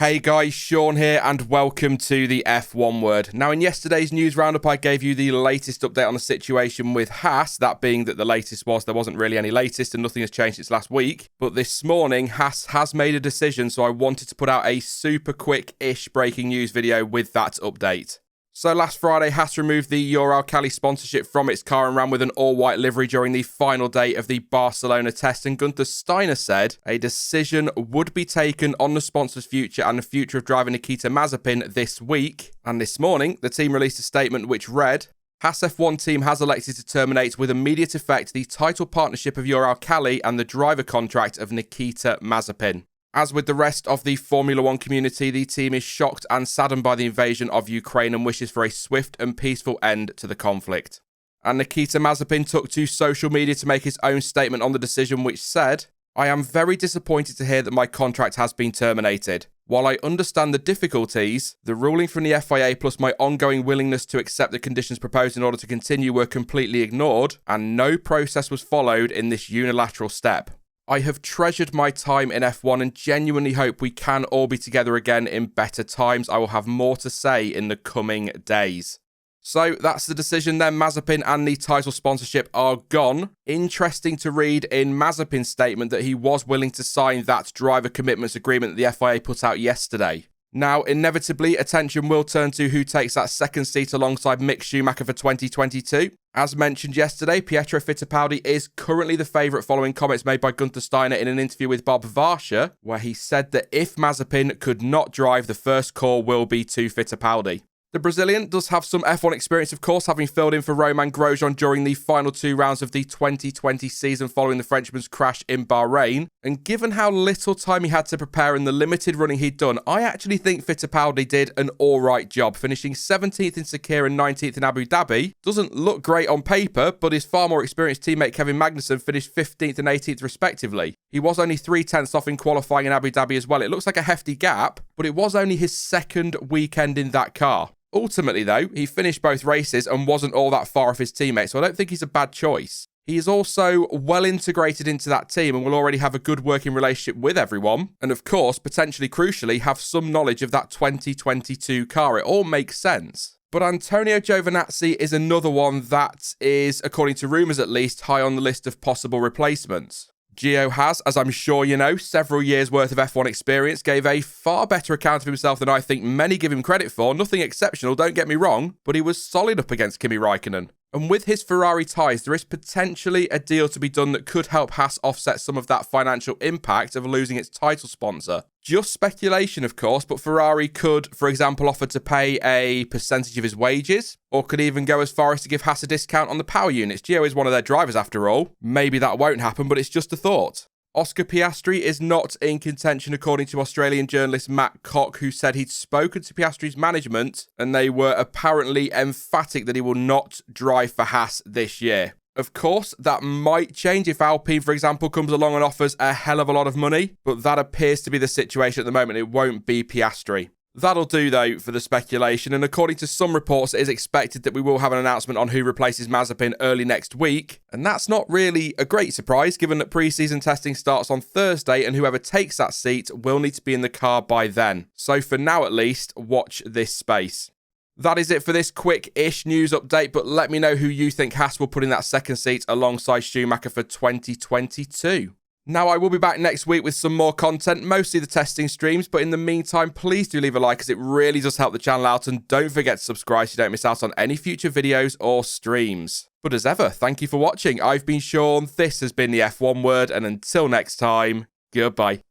Hey guys, Sean here and welcome to the F1 Word. Now in yesterday's news roundup I gave you the latest update on the situation with Haas, that being that the latest was there wasn't really any latest and nothing has changed since last week. But this morning Haas has made a decision, so I wanted to put out a super quick-ish breaking news video with that update. So last Friday, Haas removed the Ural-Kali sponsorship from its car and ran with an all-white livery during the final day of the Barcelona test, and Gunther Steiner said a decision would be taken on the sponsor's future and the future of driver Nikita Mazepin this week. And this morning, the team released a statement which read, Haas F1 team has elected to terminate with immediate effect the title partnership of Ural-Kali and the driver contract of Nikita Mazepin. As with the rest of the Formula One community, the team is shocked and saddened by the invasion of Ukraine and wishes for a swift and peaceful end to the conflict. And Nikita Mazepin took to social media to make his own statement on the decision, which said, I am very disappointed to hear that my contract has been terminated. While I understand the difficulties, the ruling from the FIA plus my ongoing willingness to accept the conditions proposed in order to continue were completely ignored, and no process was followed in this unilateral step. I have treasured my time in F1 and genuinely hope we can all be together again in better times. I will have more to say in the coming days. So that's the decision then. Mazepin and the title sponsorship are gone. Interesting to read in Mazepin's statement that he was willing to sign that driver commitments agreement that the FIA put out yesterday. Now, inevitably, attention will turn to who takes that second seat alongside Mick Schumacher for 2022. As mentioned yesterday, Pietro Fittipaldi is currently the favourite following comments made by Gunther Steiner in an interview with Bob Varsha, where he said that if Mazepin could not drive, the first call will be to Fittipaldi. The Brazilian does have some F1 experience, of course, having filled in for Romain Grosjean during the final two rounds of the 2020 season following the Frenchman's crash in Bahrain. And given how little time he had to prepare and the limited running he'd done, I actually think Fittipaldi did an alright job, finishing 17th in Sakir and 19th in Abu Dhabi. Doesn't look great on paper, but his far more experienced teammate Kevin Magnussen finished 15th and 18th respectively. He was only 3/10 off in qualifying in Abu Dhabi as well. It looks like a hefty gap, but it was only his second weekend in that car. Ultimately, though, he finished both races and wasn't all that far off his teammates, so I don't think he's a bad choice. He is also well integrated into that team and will already have a good working relationship with everyone. And of course, potentially crucially, have some knowledge of that 2022 car. It all makes sense. But Antonio Giovinazzi is another one that is, according to rumours at least, high on the list of possible replacements. Gio has, as I'm sure you know, several years worth of F1 experience, gave a far better account of himself than I think many give him credit for. Nothing exceptional, don't get me wrong, but he was solid up against Kimi Raikkonen. And with his Ferrari ties, there is potentially a deal to be done that could help Haas offset some of that financial impact of losing its title sponsor. Just speculation, of course, but Ferrari could, for example, offer to pay a percentage of his wages, or could even go as far as to give Haas a discount on the power units. Gio is one of their drivers after all. Maybe that won't happen, but it's just a thought. Oscar Piastri is not in contention, according to Australian journalist Matt Cock, who said he'd spoken to Piastri's management and they were apparently emphatic that he will not drive for Haas this year. Of course, that might change if Alpine, for example, comes along and offers a hell of a lot of money, but that appears to be the situation at the moment. It won't be Piastri. That'll do, though, for the speculation, and according to some reports, it is expected that we will have an announcement on who replaces Mazepin early next week, and that's not really a great surprise, given that pre-season testing starts on Thursday, and whoever takes that seat will need to be in the car by then. So for now, at least, watch this space. That is it for this quick-ish news update, but let me know who you think Haas will put in that second seat alongside Schumacher for 2022. Now, I will be back next week with some more content, mostly the testing streams, but in the meantime, please do leave a like as it really does help the channel out, and don't forget to subscribe so you don't miss out on any future videos or streams. But as ever, thank you for watching. I've been Sean, this has been the F1 Word, and until next time, goodbye.